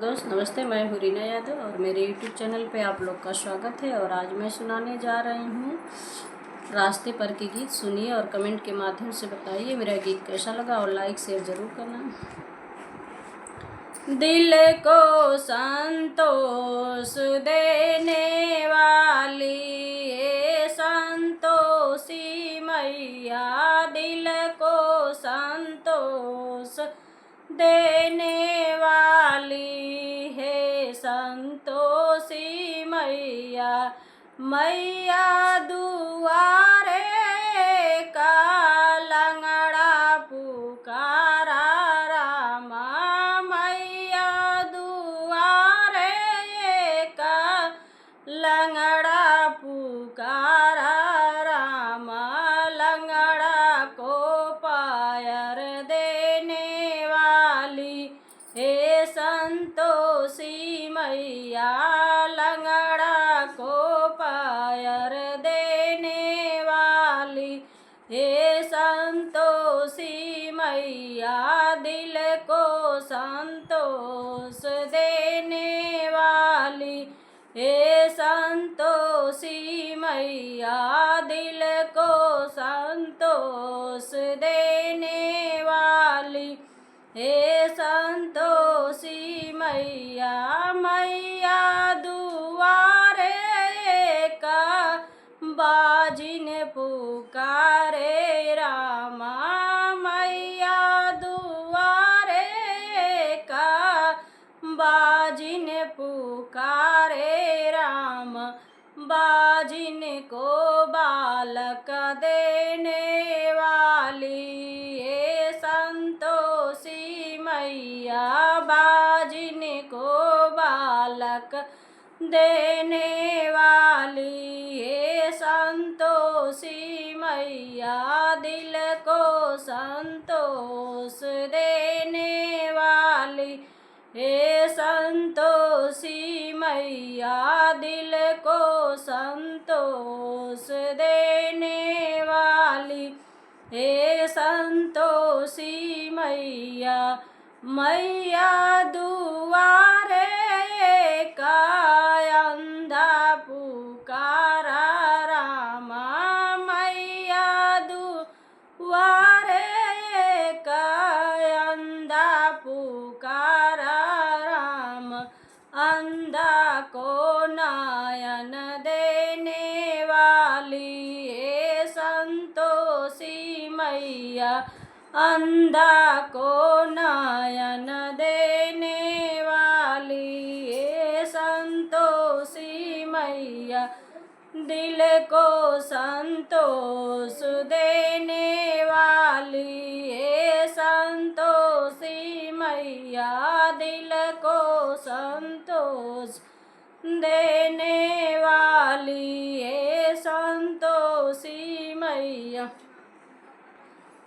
दोस्त नमस्ते, मैं हूँ रीना यादव और मेरे यूट्यूब चैनल पे आप लोग का स्वागत है। और आज मैं सुनाने जा रही हूँ रास्ते पर के गीत। सुनिए और कमेंट के माध्यम से बताइए मेरा गीत कैसा लगा और लाइक शेयर ज़रूर करना। दिल को संतोष देने वाली ये संतोषी मैया, दिल को संतोष देने वाली है संतोषी मैया। मैया दुआरे का लंगड़ा पुकारा रामा, मैया दुआरे का लंगड़ा पुकारा रामा, लंगड़ा को पायर देने वाली हे संतोषी मैया, लंगड़ा को पायर देने वाली हे संतोषी मैया, दिल को संतोष देने वाली हे संतोषी मैया, दिल को संतोष देने वाली हे संतोषी मैया। मैया दुआरे का बाजिन पुकारे रामा, मैया दुआरे का बाजिन पुकारे राम, बाजिन को बालक देने वाली ये संतोषी मैया, बाजिन को बालक देने वाली ये संतोषी मैया, दिल को संतोष देने वाली हे संतोषी मैया, दिल को संतोष देने वाली हे संतोषी मैया। मैया दुआरे का अंधा पुकारा रामा, मैया दुआरे का अंधा पुकारा राम, अंधा को नयन देने वाली हे संतोषी मैया, अंधा को नयन देने वाली हे संतोषी मैया, दिल को संतोष देने वाली हे संतोषी मैया, दिल को संतोष देने